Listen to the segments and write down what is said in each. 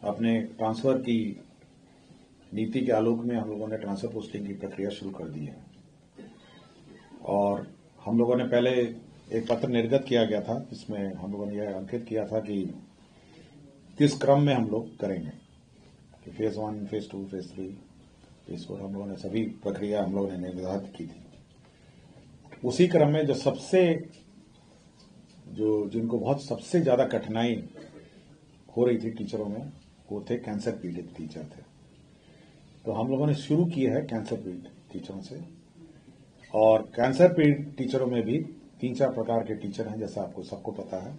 अपने ट्रांसफर की नीति के आलोक में हम लोगों ने ट्रांसफर पोस्टिंग की प्रक्रिया शुरू कर दी है और हम लोगों ने पहले एक पत्र निर्गत किया गया था जिसमें हम लोगों ने यह अंकित किया था कि किस क्रम में हम लोग करेंगे कि फेज 1, फेज 2, फेज 3, फेज 4 हम लोगों ने सभी प्रक्रिया हम लोगों ने निर्धारित की थी। उसी क्रम में जिनको बहुत सबसे ज्यादा कठिनाई हो रही थी टीचरों में, वो थे कैंसर पीड़ित टीचर थे। तो हम लोगों ने शुरू किया है कैंसर पीड़ित टीचरों से। और कैंसर पीड़ित टीचरों में भी 3-4 प्रकार के टीचर हैं, जैसा आपको सबको पता है।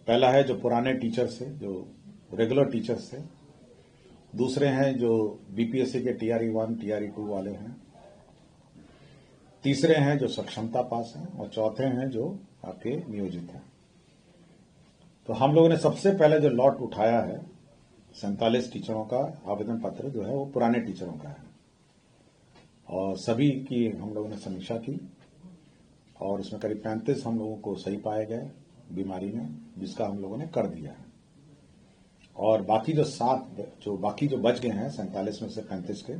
पहला है जो पुराने टीचर्स थे, जो रेगुलर टीचर्स थे। दूसरे हैं जो बीपीएससी के टीआरई 1, टीआरई 2 वाले हैं। तीसरे हैं जो सक्षमता पास हैं और चौथे हैं जो आपके नियोजित हैं। तो हम लोगों ने सबसे पहले जो लॉट उठाया है 47 टीचरों का आवेदन पत्र जो है वो पुराने टीचरों का है और सभी की हम लोगों ने समीक्षा की और उसमें करीब 35 हम लोगों को सही पाए गए बीमारी में, जिसका हम लोगों ने कर दिया है। और बाकी जो बाकी जो बच गए हैं 47 में से 35 के,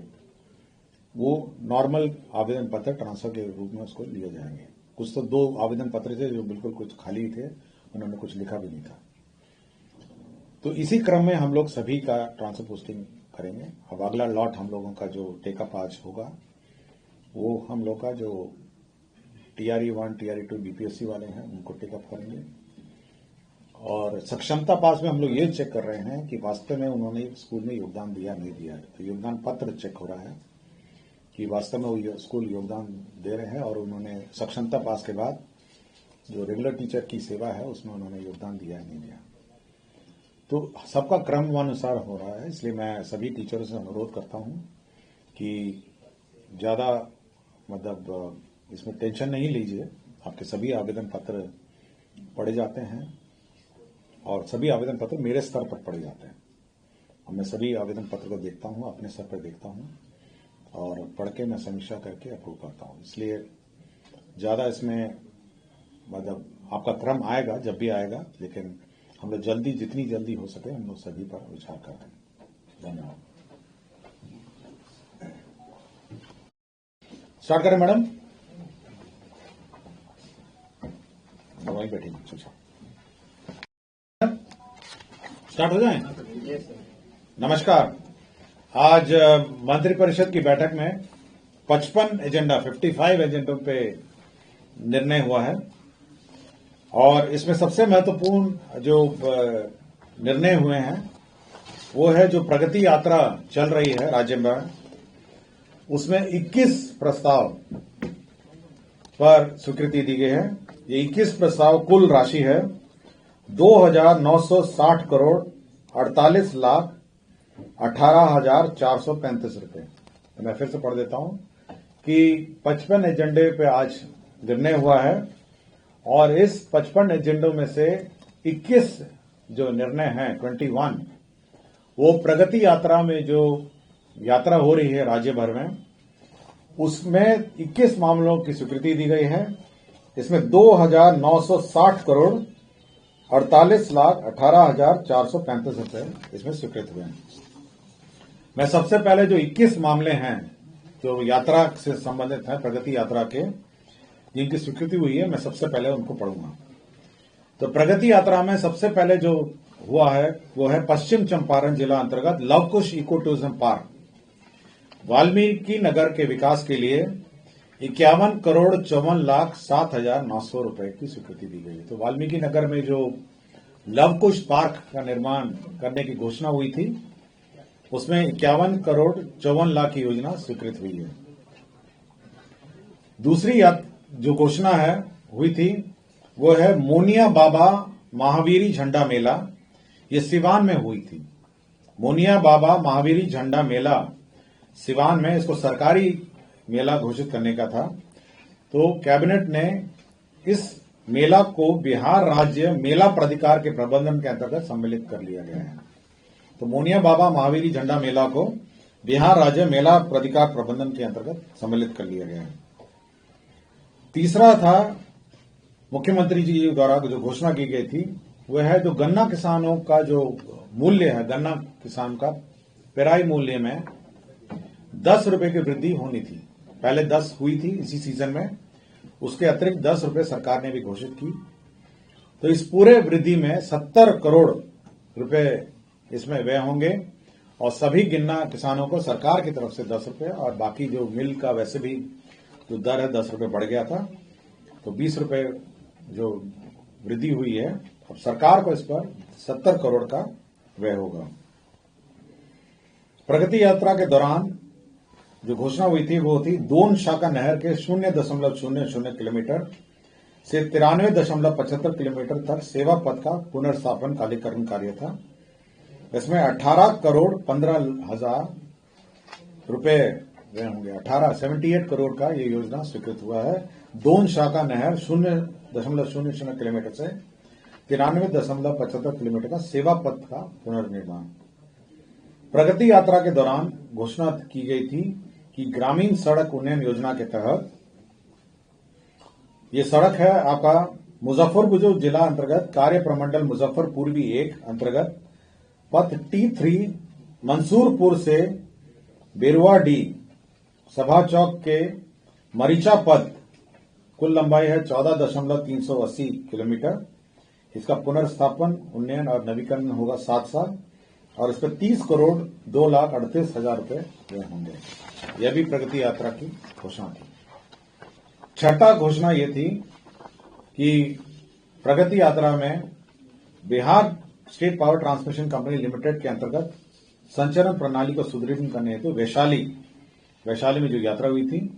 वो नॉर्मल आवेदन पत्र ट्रांसफर के रूप में उसको लिए जाएंगे। कुछ तो 2 आवेदन पत्र थे जो बिल्कुल कुछ खाली थे, उन्होंने कुछ लिखा भी नहीं था। तो इसी क्रम में हम लोग सभी का ट्रांसफर पोस्टिंग करेंगे। अब अगला लॉट हम लोगों का जो टेकअप आज होगा वो हम लोग का जो टीआरई 1, टीआरई 2 बीपीएससी वाले हैं उनको टेकअप करेंगे। और सक्षमता पास में हम लोग ये चेक कर रहे हैं कि वास्तव में उन्होंने स्कूल में योगदान दिया नहीं दिया। तो योगदान पत्र चेक हो रहा है कि वास्तव में वो स्कूल योगदान दे रहे हैं और उन्होंने सक्षमता पास के बाद जो रेगुलर टीचर की सेवा है उसमें उन्होंने योगदान दिया नहीं दिया। तो सबका क्रमानुसार हो रहा है, इसलिए मैं सभी टीचरों से अनुरोध करता हूं कि ज्यादा इसमें टेंशन नहीं लीजिए। आपके सभी आवेदन पत्र पढ़े जाते हैं और सभी आवेदन पत्र मेरे स्तर पर पढ़े जाते हैं और मैं सभी आवेदन पत्र को देखता हूं, अपने स्तर पर देखता हूं और पढ़ के मैं समीक्षा करके अप्रूव करता हूं। इसलिए ज्यादा इसमें आपका क्रम आएगा जब भी आएगा, लेकिन हम लोग जितनी जल्दी हो सके हम लोग सभी पर विचार कर रहे हैं। धन्यवाद। स्टार्ट करें मैडम? वहीं बैठेंगे। स्टार्ट हो जाए। नमस्कार। आज मंत्रिपरिषद की बैठक में 55 एजेंडों पे निर्णय हुआ है और इसमें सबसे महत्वपूर्ण जो निर्णय हुए हैं वो है जो प्रगति यात्रा चल रही है राज्य में, उसमें 21 प्रस्ताव पर स्वीकृति दी गई है। ये 21 प्रस्ताव कुल राशि है 2,960 करोड़ 48 लाख 18,435 रुपए। तो मैं फिर से पढ़ देता हूं कि 55 एजेंडे पे आज निर्णय हुआ है और इस 55 एजेंडों में से 21 जो निर्णय हैं 21 वो प्रगति यात्रा में जो यात्रा हो रही है राज्य भर में, उसमें 21 मामलों की स्वीकृति दी गई है। इसमें 2,960 करोड़ 48 लाख 18,435 रुपए इसमें स्वीकृत हुए हैं। मैं सबसे पहले जो 21 मामले हैं जो यात्रा से संबंधित हैं, प्रगति यात्रा के, जिनकी स्वीकृति हुई है, मैं सबसे पहले उनको पढ़ूंगा। तो प्रगति यात्रा में सबसे पहले जो हुआ है वो है पश्चिम चंपारण जिला अंतर्गत Lavkush eco tourism park, Valmiki Nagar के विकास के लिए 51 करोड़ 54 लाख 7,900 रुपए की स्वीकृति दी गई है। तो वाल्मीकि नगर में जो लवकुश पार्क का निर्माण करने की घोषणा हुई थी उसमें 51 करोड़ 54 लाख की योजना स्वीकृत हुई है। दूसरी जो घोषणा हुई थी वो है मोनिया बाबा महावीरी झंडा मेला। ये सिवान में हुई थी। मोनिया बाबा महावीरी झंडा मेला सिवान में, इसको सरकारी मेला घोषित करने का था। तो कैबिनेट ने इस मेला को बिहार राज्य मेला प्राधिकार के प्रबंधन के अंतर्गत सम्मिलित कर लिया गया है। तो मोनिया बाबा महावीरी झंडा मेला को बिहार राज्य मेला प्राधिकार प्रबंधन के अंतर्गत सम्मिलित कर लिया गया है। तीसरा था मुख्यमंत्री जी द्वारा जो घोषणा की गई थी वह है जो गन्ना किसानों का जो मूल्य है, गन्ना किसान का पेराई मूल्य में 10 रुपए की वृद्धि होनी थी। पहले 10 हुई थी इसी सीजन में, उसके अतिरिक्त 10 रुपए सरकार ने भी घोषित की। तो इस पूरे वृद्धि में 70 करोड़ रुपए इसमें व्यय होंगे और सभी गन्ना किसानों को सरकार की तरफ से 10 रुपए और बाकी जो मिल का वैसे भी जो दर है 10 रुपए बढ़ गया था, तो 20 रुपए जो वृद्धि हुई है, अब सरकार को इस पर 70 करोड़ का व्यय होगा। प्रगति यात्रा के दौरान जो घोषणा हुई थी वो थी दोन शाखा नहर के 0.00 किलोमीटर से 93.75 किलोमीटर तक सेवा पथ का पुनर्स्थापन कालीकरण कार्य था। इसमें 18 करोड़ 15,000 रुपए व्यय होंगे। 78 करोड़ का ये योजना स्वीकृत हुआ है। दोन शाखा नहर 0.00 किलोमीटर से 93.75 किलोमीटर का सेवा पथ का पुनर्निर्माण। प्रगति यात्रा के दौरान घोषणा की गई थी कि ग्रामीण सड़क उन्नयन योजना के तहत ये सड़क है आपका मुजफ्फरपुर जो जिला अंतर्गत कार्य प्रमंडल मुजफ्फर पूर्वी 1 अंतर्गत पथ T3 मंसूरपुर से बेरुआ डी सभा चौक के मरीचा पथ, कुल लंबाई है 14.380 किलोमीटर। इसका पुनर्स्थापन, उन्नयन और नवीकरण होगा 7 साल और इस पर 30 करोड़ 2,38,000 रुपए व्यय होंगे। यह भी प्रगति यात्रा की घोषणा थी। छठा घोषणा यह थी कि प्रगति यात्रा में Bihar state power transmission company limited के अंतर्गत संचरण प्रणाली को सुदृढ़ करने हेतु वैशाली में जो यात्रा हुई थी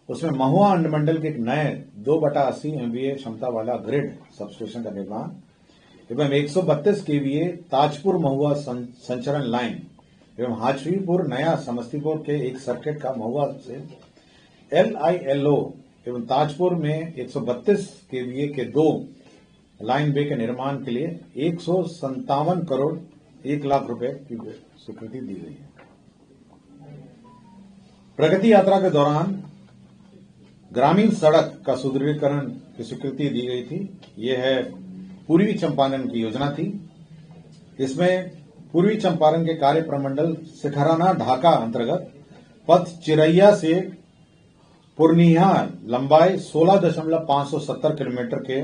उसमें महुआ अंडमंडल के एक नए 2/80 MVA क्षमता वाला ग्रिड सबस्टेशन का निर्माण एवं 132 KVA ताजपुर महुआ संचरण लाइन एवं हाजरीपुर नया समस्तीपुर के एक सर्किट का महुआ से LILO एवं ताजपुर में 132 KVA के 2 लाइन बे के निर्माण के लिए 157 करोड़ 1 लाख रुपए की स्वीकृति दी गई है। प्रगति यात्रा के दौरान ग्रामीण सड़क का सुदृढ़ीकरण की स्वीकृति दी गई थी। यह है पूर्वी चंपारण की योजना थी। इसमें पूर्वी चंपारण के कार्य प्रमंडल सिखराना ढाका अंतर्गत पथ चिरैया से पूर्णिया लंबाई 16.570 किलोमीटर के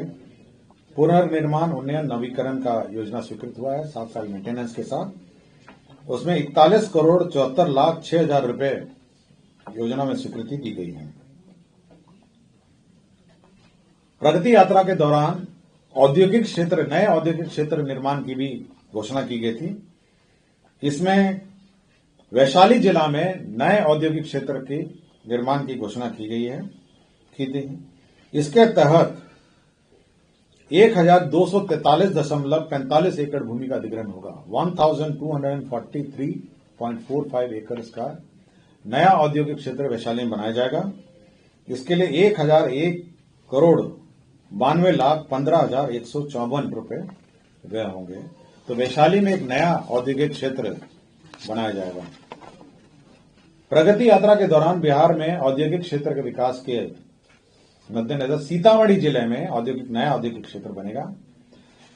पुनर्निर्माण उन्नयन नवीकरण का योजना स्वीकृत हुआ है 7 साल मेंटेनेंस के साथ। उसमें 41 करोड़ 74 लाख 6,000 रुपए योजना में स्वीकृति दी गई है। प्रगति यात्रा के दौरान नए औद्योगिक क्षेत्र निर्माण की भी घोषणा की गई थी। इसमें वैशाली जिला में नए औद्योगिक क्षेत्र के निर्माण की घोषणा की गई है। इसके तहत 1,243.45 एकड़ भूमि का अधिग्रहण होगा। 1,243.45 एकड़ का नया औद्योगिक क्षेत्र वैशाली में बनाया जाएगा। इसके लिए 1,001 करोड़ 92,15,154 रुपए व्यय होंगे। तो वैशाली में एक नया औद्योगिक क्षेत्र बनाया जाएगा। प्रगति यात्रा के दौरान बिहार में औद्योगिक क्षेत्र के विकास के मद्देनजर सीतामढ़ी जिले में नया औद्योगिक क्षेत्र बनेगा,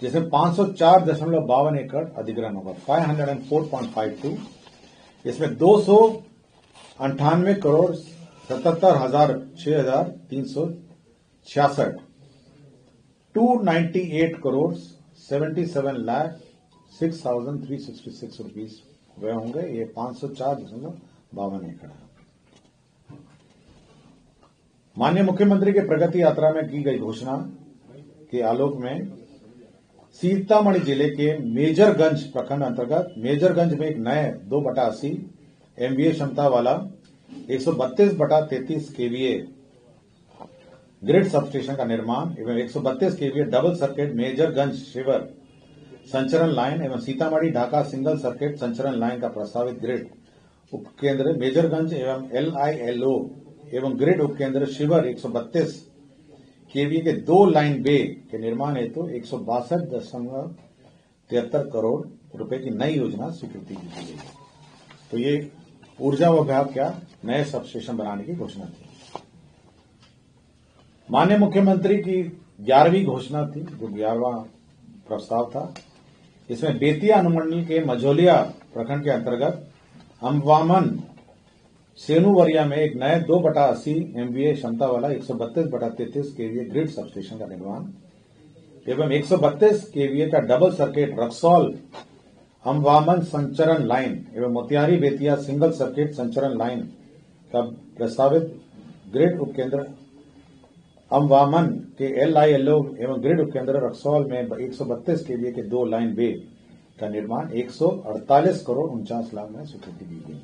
जिसमें 504.52 एकड़ अधिग्रहण होगा, 504.52। इसमें 298 करोड़ 77,06,366 298 करोड़ 77 लाख 6,366 रुपीज व्यय होंगे। ये 504.52 एकड़ है। माननीय मुख्यमंत्री के प्रगति यात्रा में की गई घोषणा के आलोक में सीतामढ़ी जिले के मेजरगंज प्रखंड अंतर्गत मेजरगंज में एक नए 2/80 MVA क्षमता वाला 132/33 KVA ग्रिड सबस्टेशन का निर्माण एवं 132 KVA डबल सर्किट मेजरगंज शिवर संचरण लाइन एवं सीतामढ़ी ढाका सिंगल सर्किट संचरण लाइन का प्रस्तावित ग्रिड उपकेंद्र मेजरगंज एवं LILO एवं ग्रिड उपकेंद्र शिवर 132 KVA के 2 लाइन बे के निर्माण हेतु 162.73 करोड़ रुपए की नई योजना स्वीकृति दी गई है। तो ये ऊर्जा विभाग का नए सबस्टेशन बनाने की घोषणा थी। माननीय मुख्यमंत्री की 11वीं घोषणा थी, जो 11वां प्रस्ताव था। इसमें बेतिया अनुमंडल के मझौलिया प्रखंड के अंतर्गत अम्बामन सेनुवरिया में एक नए 2/80 MVA क्षमता वाला 132/33 kVA ग्रिड सबस्टेशन का निर्माण एवं 132 kVA का डबल सर्किट रक्सौल अम्बामन संचरण लाइन एवं मोतिहारी बेतिया सिंगल सर्किट संचरण लाइन का प्रस्तावित ग्रिड उपकेंद्र अम्बामन के LILO एवं ग्रिड उपकेंद्र रक्सौल में 132 kVA के 2 लाइन वे का निर्माण 148 करोड़ 49 लाख में स्वीकृति दी गई।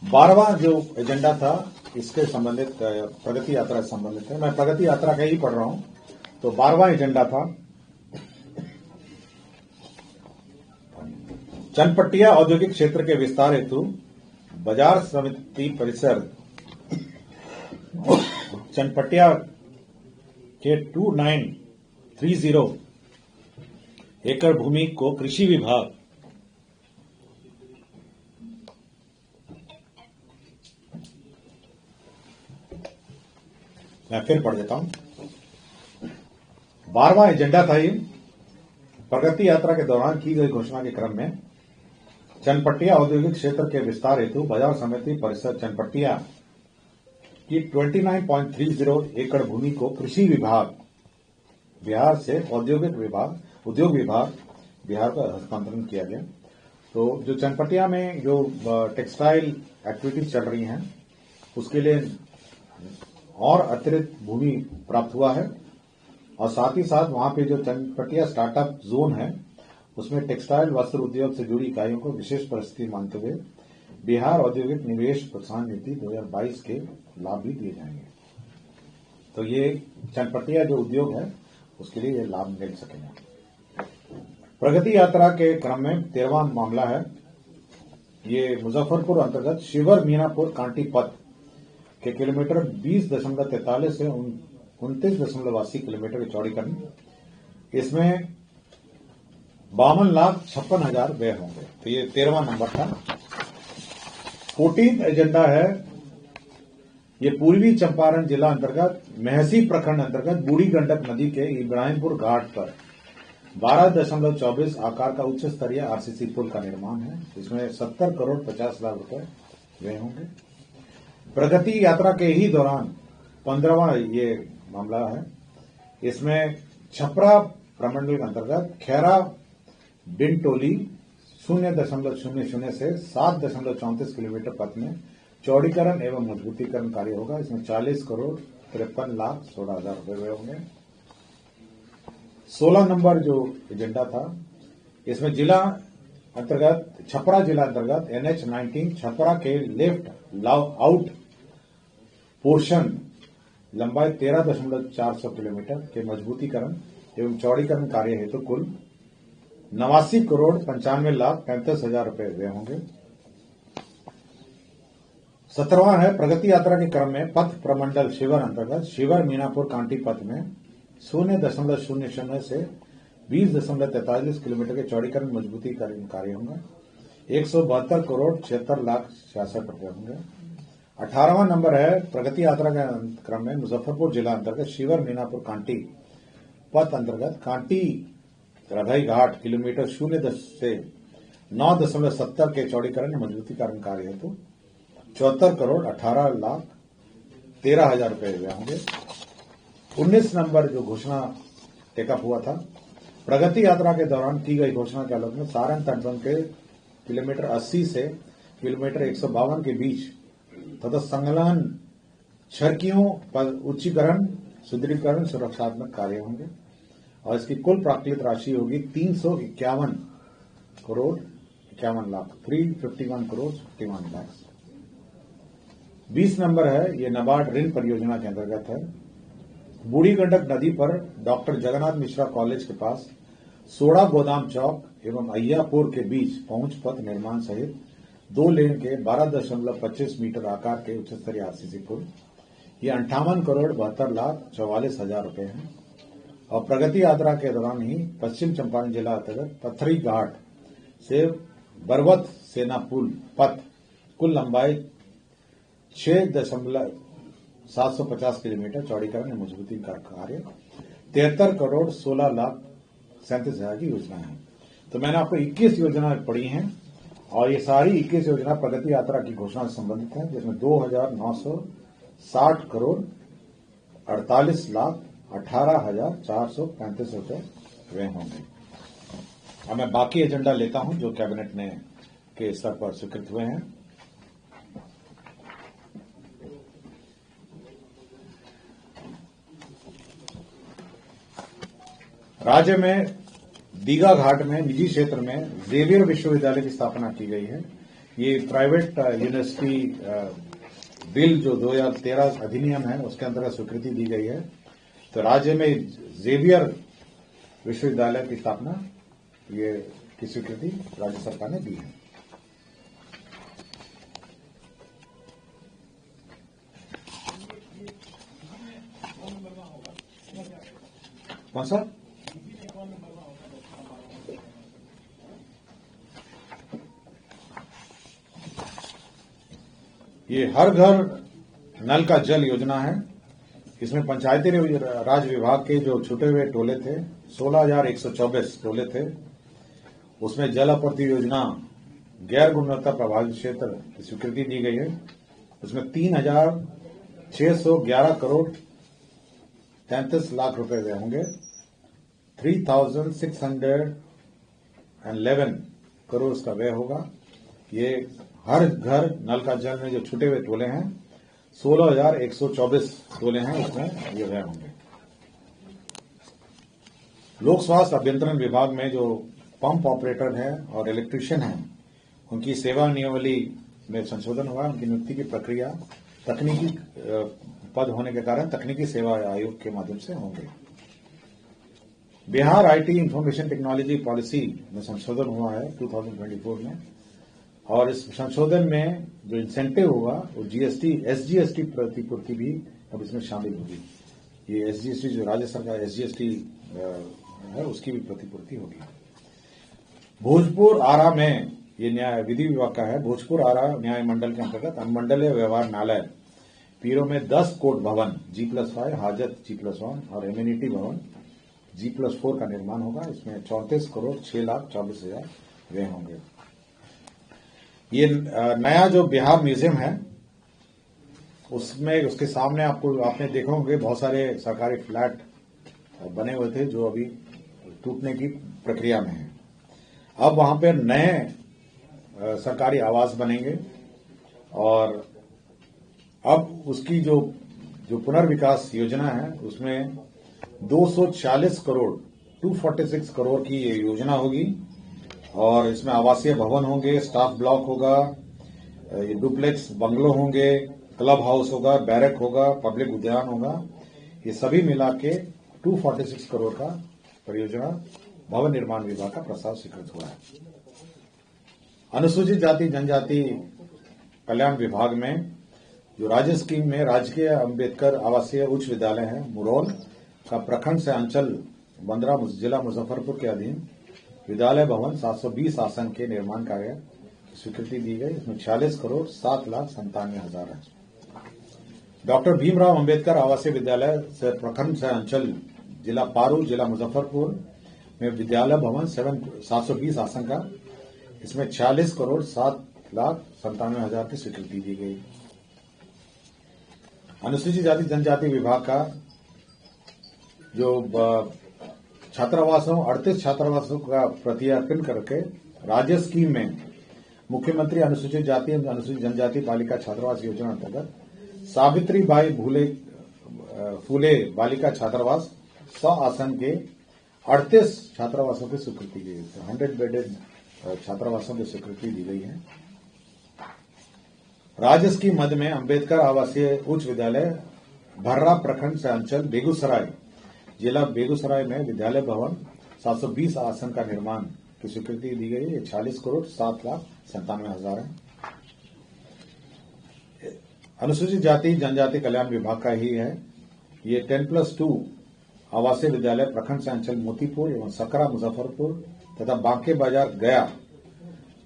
12वां जो एजेंडा था इसके संबंधित प्रगति यात्रा से संबंधित है। मैं प्रगति यात्रा का ही पढ़ रहा हूं। तो 12वां एजेंडा था चनपटिया औद्योगिक क्षेत्र के विस्तार हेतु बाजार समिति परिसर चनपटिया के 2930 एकड़ भूमि को कृषि विभाग मैं फिर पढ़ देता हूं। 12वां एजेंडा था ये। प्रगति यात्रा के दौरान की गई घोषणा के क्रम में चनपटिया औद्योगिक क्षेत्र के विस्तार हेतु बाजार समिति परिसर चनपटिया की 29.30 एकड़ भूमि को कृषि विभाग बिहार से उद्योग विभाग बिहार का हस्तांतरण किया गया। तो जो चनपटिया में जो टेक्सटाइल एक्टिविटीज चल रही हैं उसके लिए और अतिरिक्त भूमि प्राप्त हुआ है और साथ ही साथ वहां पे जो चनपटिया स्टार्टअप जोन है उसमें टेक्सटाइल वस्त्र उद्योग से जुड़ी इकाइयों को विशेष परिस्थिति मानते हुए बिहार औद्योगिक निवेश प्रोत्साहन नीति 2022 के लाभ भी दिए जाएंगे। तो ये चनपटिया जो उद्योग है उसके लिए ये लाभ मिल सकेगा। प्रगति यात्रा के क्रम में 13वां मामला है। ये मुजफ्फरपुर अंतर्गत शिवर मीनापुर कांटी पथ के किलोमीटर 20.43 से 29.80 किलोमीटर के चौड़ीकरण। इसमें 52,56,000 व्यय होंगे। तो ये 13वां नंबर था। 14th एजेंडा है। ये पूर्वी चंपारण जिला अंतर्गत महसी प्रखंड अंतर्गत बूढ़ी गंडक नदी के इब्राहिमपुर घाट पर 12.24 आकार का उच्च स्तरीय RCC पुल का निर्माण है। इसमें 70 करोड़ 50 लाख रुपए व्यय होंगे। प्रगति यात्रा के ही दौरान 15वां ये मामला है। इसमें छपरा प्रमंडल के अंतर्गत खैरा बिनटोली 0.00 से 7.34 किलोमीटर पथ में चौड़ीकरण एवं मजबूतीकरण कार्य होगा। इसमें 40 करोड़ 53 लाख 16 हजार रुपए व्यय होंगे। 16 नंबर जो एजेंडा था इसमें जिला अंतर्गत छपरा जिला अंतर्गत NH-19 छपरा के लेफ्ट आउट पोर्शन लंबाई 13.400 किलोमीटर के मजबूतीकरण एवं चौड़ीकरण कार्य हेतु कुल 89 करोड़ 95 लाख 35 हजार रुपए व्यय होंगे। 17वां है प्रगति यात्रा के क्रम में पथ प्रमंडल शिवर अंतर्गत शिवर मीनापुर कांटी पथ में 0.00 से 20.43 किलोमीटर के चौड़ीकरण मजबूतीकरण कार्य होंगे। 172 करोड़ 76 लाख 66 रुपए होंगे। 18वां नंबर है प्रगति यात्रा के क्रम में मुजफ्फरपुर जिला अंतर्गत शिवर मीनापुर कांटी पथ अंतर्गत कांटी रधाई घाट किलोमीटर 0 से 9.70 के चौड़ीकरण मजबूतीकरण कार्य हेतु 74 करोड़ 18 लाख 13 हजार रुपए व्यय होंगे। 19 नंबर जो घोषणा टेकअप हुआ था प्रगति यात्रा के दौरान की गई घोषणा के आलोक में सारण तटबंध के किलोमीटर 80 से किलोमीटर 152 के बीच तथा संलग्न छरकियों पर उच्चीकरण सुदृढ़ीकरण सुरक्षात्मक कार्य होंगे और इसकी कुल प्राकृतिक राशि होगी 351 करोड़ 51 लाख 351 करोड़ 51 लाख। 20 नंबर है ये नाबार्ड ऋण परियोजना के अंतर्गत है। बूढ़ी गंडक नदी पर डॉक्टर जगन्नाथ मिश्रा कॉलेज के पास सोड़ा गोदाम चौक एवं अय्यापुर के बीच पहुंच पथ निर्माण सहित 2 लेन के 12.25 मीटर आकार के उच्च स्तरीय RCC पुल ये 58 करोड़ 72 लाख 44 हजार रुपए हैं। और प्रगति यात्रा के दौरान ही पश्चिम चंपारण जिला अंतर्गत पथरी घाट से बरवत सेना पुल पथ कुल लंबाई 6.750 किलोमीटर चौड़ीकरण मजबूती का कार्य 73 करोड़ 16 लाख 37,000 की योजना है। तो मैंने आपको 21 योजना पढ़ी हैं और ये सारी 21 योजना प्रगति यात्रा की घोषणा से संबंधित है, जिसमें 2,960 करोड़ 48 लाख 18,435 रुपए व्यय होंगे। अब मैं बाकी एजेंडा लेता हूं जो कैबिनेट ने के स्तर पर स्वीकृत हुए हैं। राज्य में दीघा घाट में निजी क्षेत्र में जेवियर विश्वविद्यालय की स्थापना की गई है। ये प्राइवेट यूनिवर्सिटी बिल जो 2013 अधिनियम है उसके अंतर्गत स्वीकृति दी गई है। तो राज्य में जेवियर विश्वविद्यालय की स्थापना ये की स्वीकृति राज्य सरकार ने दी है। कौन सा? ये हर घर नल का जल योजना है। इसमें पंचायती राज विभाग के जो छूटे हुए टोले थे 16,124 टोले थे, उसमें जल आपूर्ति योजना गैर गुणवत्ता प्रभावित क्षेत्र की स्वीकृति दी गई है। उसमें 3,611 करोड़ 33 लाख रुपए व्यय होंगे। 3,611 करोड़ उसका व्यय होगा। ये हर घर नल का जल में जो छूटे हुए टोले हैं 16,124 टोले हैं, उसमें ये व्यय होंगे। लोक स्वास्थ्य अभियंत्रण विभाग में जो पंप ऑपरेटर है और इलेक्ट्रीशियन है, उनकी सेवा नियमावली में संशोधन हुआ। उनकी नियुक्ति की प्रक्रिया तकनीकी पद होने के कारण तकनीकी सेवा आयोग के माध्यम से होंगे। Bihar IT information technology policy में संशोधन हुआ है 2024 में, और इस संशोधन में जो इंसेंटिव हुआ वो जीएसटी एसजीएसटी प्रतिपूर्ति भी अब इसमें शामिल होगी। ये एसजीएसटी जो राज्य सरकार एसजीएसटी है उसकी भी प्रतिपूर्ति होगी। भोजपुर आरा में ये न्याय विधि विभाग का है। भोजपुर आरा न्याय मंडल के अंतर्गत अनुमंडलीय व्यवहार न्यायालय पीरो में 10 कोर्ट भवन G+5, हाजत G+1 और एम्यूनिटी भवन G+4 का निर्माण होगा। इसमें 34 करोड़ 6,24,000 व्यय होंगे। ये नया जो बिहार म्यूजियम है उसमें उसके सामने आपने देखा होंगे बहुत सारे सरकारी फ्लैट बने हुए थे जो अभी टूटने की प्रक्रिया में है। अब वहां पर नए सरकारी आवास बनेंगे और अब उसकी जो पुनर्विकास योजना है उसमें 240 करोड़ 246 करोड़ की ये योजना होगी और इसमें आवासीय भवन होंगे, स्टाफ ब्लॉक होगा, ये डुप्लेक्स बंगलो होंगे, क्लब हाउस होगा, बैरक होगा, पब्लिक उद्यान होगा। ये सभी मिला के 246 करोड़ का परियोजना भवन निर्माण विभाग का प्रस्ताव स्वीकृत हुआ है। अनुसूचित जाति जनजाति कल्याण विभाग में जो राज्य स्कीम में राजकीय अंबेडकर आवासीय उच्च विद्यालय है मुरौल का प्रखंड से अंचल 15 जिला मुजफ्फरपुर के अधीन विद्यालय भवन 720 आसन के निर्माण कार्य की स्वीकृति दी गई। इसमें 46 करोड़ 7,97,000 है। डॉक्टर भीमराव अंबेडकर आवासीय विद्यालय से प्रखंड से अंचल जिला पारू जिला मुजफ्फरपुर में विद्यालय भवन 720 आसन का, इसमें 46 करोड़ 7,97,000 की स्वीकृति दी गई। अनुसूचित जाति जनजाति विभाग का जो छात्रावासों 38 छात्रावासों का प्रत्यार्पण करके राज्य स्कीम में मुख्यमंत्री अनुसूचित जाति एवं अनुसूचित जनजाति बालिका छात्रावास योजना अंतर्गत सावित्रीबाई फूले बालिका छात्रावास 100 आसन के 38 छात्रावासों की स्वीकृति दी गई। 100 बेडेड छात्रावासों की स्वीकृति दी गई है। राज्य स्कीम मद में अंबेडकर आवासीय उच्च विद्यालय भर्रा प्रखंड से अंचल बेगूसराय जिला बेगूसराय में विद्यालय भवन 720 आसन का निर्माण की स्वीकृति दी गई है। 40 करोड़ 7,97,000 है। अनुसूचित जाति जनजाति कल्याण विभाग का ही है। ये 10+2 आवासीय विद्यालय प्रखंड से अंचल मोतीपुर एवं सकरा मुजफ्फरपुर तथा बांके बाजार गया,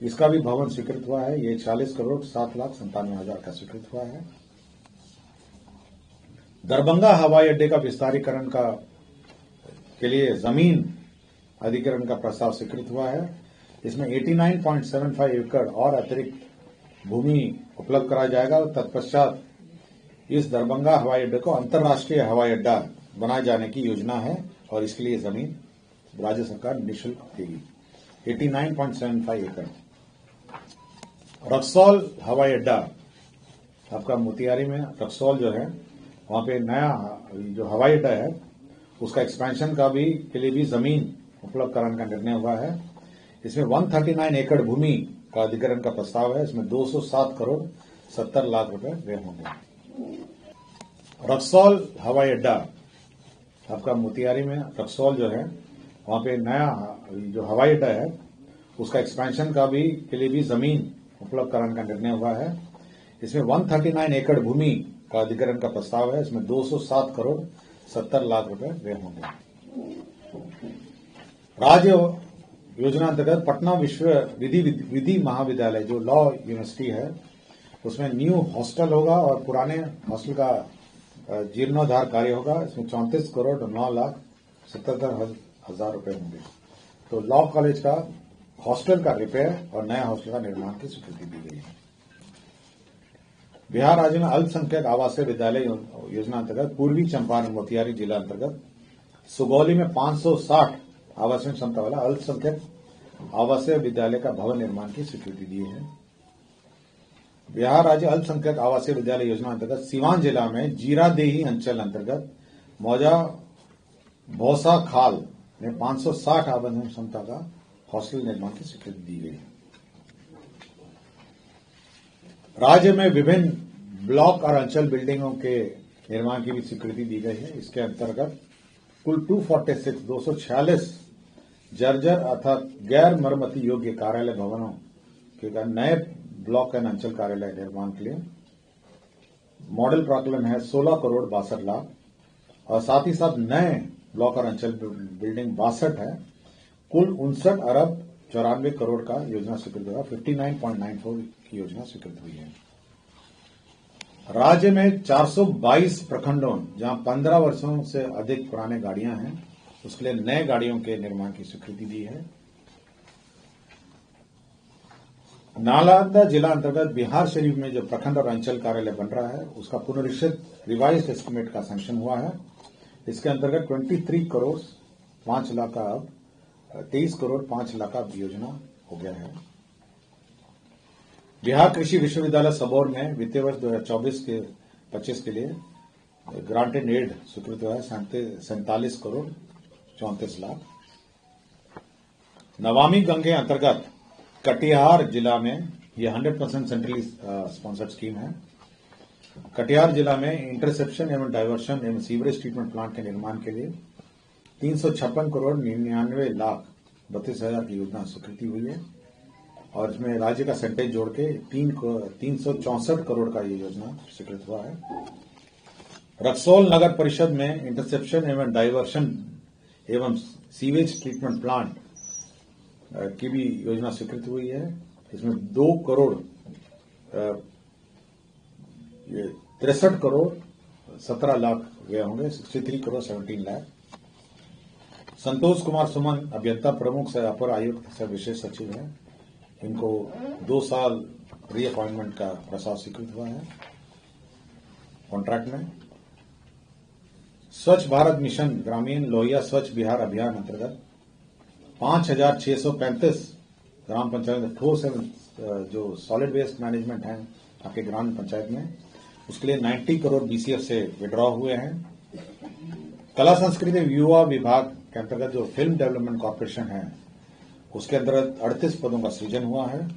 इसका भी भवन स्वीकृत हुआ है। ये 40 करोड़ 7,97,000 का स्वीकृत हुआ है। दरभंगा हवाई अड्डे का विस्तारीकरण का के लिए जमीन अधिग्रहण का प्रस्ताव स्वीकृत हुआ है। इसमें 89.75 एकड़ और अतिरिक्त भूमि उपलब्ध कराया जाएगा और तत्पश्चात इस दरभंगा हवाई अड्डे को अंतर्राष्ट्रीय हवाई अड्डा बनाए जाने की योजना है और इसके लिए जमीन राज्य सरकार निःशुल्क देगी। 89.75 एकड़। रक्सौल हवाई अड्डा आपका मोतिहारी में रक्सौल जो है वहां पे नया जो हवाई अड्डा है उसका एक्सपेंशन का भी के लिए भी जमीन उपलब्ध कराने का निर्णय हुआ है। इसमें 139 एकड़ भूमि का अधिग्रहण का प्रस्ताव है। इसमें 207 करोड़ 70 लाख रुपए व्यय होंगे। रक्सौल हवाई अड्डा आपका मोतिहारी में रक्सौल जो है वहां पे नया जो हवाई अड्डा है उसका एक्सपेंशन का भी के लिए भी जमीन उपलब्ध कराने का निर्णय हुआ है। इसमें 139 एकड़ भूमि का अधिग्रहण का प्रस्ताव है। इसमें 207 करोड़ 70 लाख रुपए व्यय होंगे। राज्य योजना अंतर्गत पटना विश्व विधि महाविद्यालय जो लॉ यूनिवर्सिटी है उसमें न्यू हॉस्टल होगा और पुराने हॉस्टल का जीर्णोद्धार कार्य होगा। इसमें 34 करोड़ 9 लाख 77 हजार रुपए होंगे। तो लॉ कॉलेज का हॉस्टल का रिपेयर और नया हॉस्टल का निर्माण की स्वीकृति दी गई है। बिहार राज्य में अल्पसंख्यक आवासीय विद्यालय योजना अंतर्गत पूर्वी चंपारण मोतिहारी जिला अंतर्गत सुगौली में 560 आवासीय क्षमता वाला अल्पसंख्यक आवासीय विद्यालय का भवन निर्माण की स्वीकृति दी है। बिहार राज्य अल्पसंख्यक आवासीय विद्यालय योजना अंतर्गत सीवान जिला में जीरादेही अंचल अंतर्गत मौजा भौसा खाल में 560 आवासीय क्षमता का हॉस्टल निर्माण की स्वीकृति दी गई है। राज्य में विभिन्न ब्लॉक और अंचल बिल्डिंगों के निर्माण की भी स्वीकृति दी गई है। इसके अंतर्गत कुल 246 जर्जर अर्थात गैर मरम्मती योग्य कार्यालय भवनों के नए ब्लॉक एंड अंचल कार्यालय निर्माण के लिए मॉडल प्राकलन है 16 करोड़ 62 लाख और साथ ही साथ नए ब्लॉक और अंचल बिल्डिंग 62 है। कुल 59 अरब 94 करोड़ का योजना स्वीकृत हुआ। 59.94 की योजना स्वीकृत हुई है। राज्य में 422 प्रखंडों जहां 15 वर्षों से अधिक पुराने गाड़ियां हैं उसके लिए नए गाड़ियों के निर्माण की स्वीकृति दी है। नालंदा जिला अंतर्गत बिहार शरीफ में जो प्रखंड और अंचल कार्यालय बन रहा है उसका पुनरीक्षित रिवाइज्ड एस्टिमेट का सैंक्शन हुआ है। इसके अंतर्गत 23 करोड़ 5 लाख का अब 23 करोड़ 5 लाख का योजना हो गया है। बिहार कृषि विश्वविद्यालय सबौर में वित्तीय वर्ष 2024 के 25 के लिए ग्रांटेड एड स्वीकृत हुआ है 47 करोड़ 34 लाख। नमामि गंगे अंतर्गत कटिहार जिला में यह 100% सेंट्रली स्पॉन्सर्ड स्कीम है। कटिहार जिला में इंटरसेप्शन एवं डाइवर्शन एवं सीवरेज ट्रीटमेंट प्लांट के निर्माण के लिए 356 करोड़ 99 लाख 32 हजार की योजना स्वीकृति हुई है और इसमें राज्य का सेंटेज जोड़ के 364 करोड़ का ये योजना स्वीकृत हुआ है। रक्सौल नगर परिषद में इंटरसेप्शन एवं डाइवर्शन एवं सीवेज ट्रीटमेंट प्लांट की भी योजना स्वीकृत हुई है। इसमें 2 करोड़ 63 करोड़ 17 लाख व्यय होंगे। 63 करोड़ 17 लाख। संतोष कुमार सुमन अभियंता प्रमुख से अपर आयुक्त से विशेष सचिव है। इनको 2 साल री अपॉइंटमेंट का प्रस्ताव स्वीकृत हुआ है कॉन्ट्रैक्ट में। स्वच्छ भारत मिशन ग्रामीण लोहिया स्वच्छ बिहार अभियान अंतर्गत 5635 ग्राम पंचायत ठोस एवं जो सॉलिड वेस्ट मैनेजमेंट है आपके ग्राम पंचायत में उसके लिए 90 करोड़ बीसीएफ से विड्रॉ हुए हैं। कला संस्कृति युवा विभाग के अंतर्गत जो फिल्म डेवलपमेंट कॉर्पोरेशन है उसके अंतर्गत 38 पदों का सृजन हुआ है।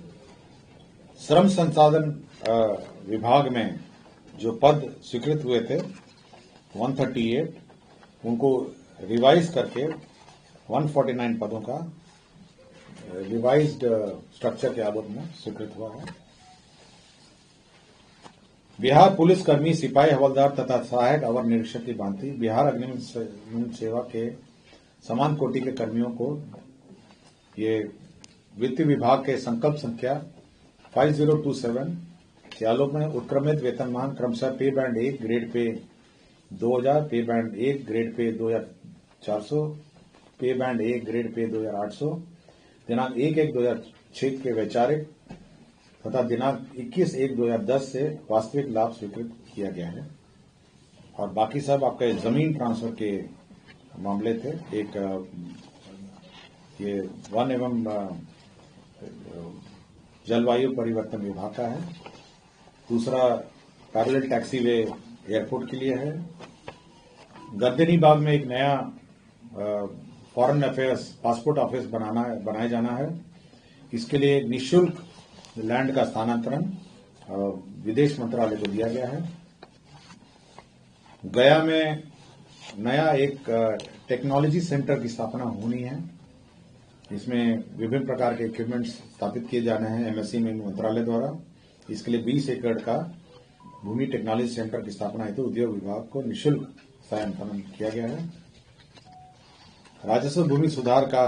श्रम संसाधन विभाग में जो पद स्वीकृत हुए थे 138 उनको रिवाइज करके 149 पदों का रिवाइज्ड स्ट्रक्चर के आलोक में स्वीकृत हुआ है। बिहार पुलिस कर्मी सिपाही हवलदार तथा सहायक अवर निरीक्षक की भांति बिहार अग्निशमन सेवा के समान कोटि के कर्मियों को ये वित्त विभाग के संकल्प संख्या 5027 के आलोक में उत्क्रमित वेतनमान क्रमशः पे बैंड 1 ग्रेड पे 2000, पे बैंड 1 ग्रेड पे 2400 पे बैंड 1 ग्रेड पे 2800, दिनांक 1/1/2006 के वैचारिक तथा दिनांक 21/1/2010 से वास्तविक लाभ स्वीकृत किया गया है। और बाकी सब आपके जमीन ट्रांसफर के मामले थे। एक ये वन एवं जलवायु परिवर्तन विभाग का है, दूसरा पैरेलल टैक्सीवे एयरपोर्ट के लिए है, गर्दनी बाग में एक नया फॉरेन अफेयर्स पासपोर्ट ऑफिस बनाया जाना है। इसके लिए निःशुल्क लैंड का स्थानांतरण विदेश मंत्रालय को दिया गया है। गया में नया एक टेक्नोलॉजी सेंटर की स्थापना होनी है। इसमें विभिन्न प्रकार के इक्विपमेंट्स स्थापित किए जाने हैं एमएससी में मंत्रालय द्वारा। इसके लिए 20 एकड़ का भूमि टेक्नोलॉजी सेंटर की स्थापना हेतु उद्योग विभाग को निःशुल्क सहायता किया गया है। राजस्व भूमि सुधार का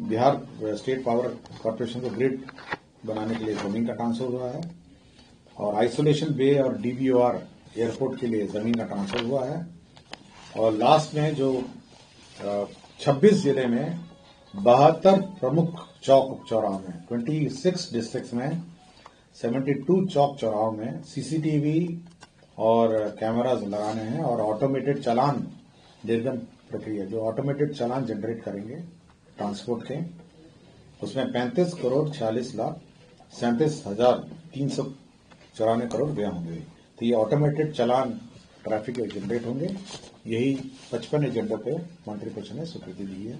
बिहार स्टेट पावर कॉर्पोरेशन को ग्रिड बनाने के लिए जमीन का ट्रांसफर हुआ है। और आइसोलेशन बे और डीबीओआर एयरपोर्ट के लिए जमीन का ट्रांसफर हुआ है। और लास्ट में जो 26 जिले में 72 प्रमुख चौक चौराहों में 26 डिस्ट्रिक्ट्स में 72 चौक चौराहों में सीसीटीवी और कैमराज लगाने हैं। और ऑटोमेटेड चालान निर्गम प्रक्रिया, जो ऑटोमेटेड चालान जनरेट करेंगे ट्रांसपोर्ट के, उसमें 35 करोड़ 46 लाख 37,394 करोड़ व्यय होंगे। तो ये ऑटोमेटेड चालान ट्रैफिक जनरेट होंगे। यही 55 एजेंडा पे मंत्रिपरिषद ने स्वीकृति दी है।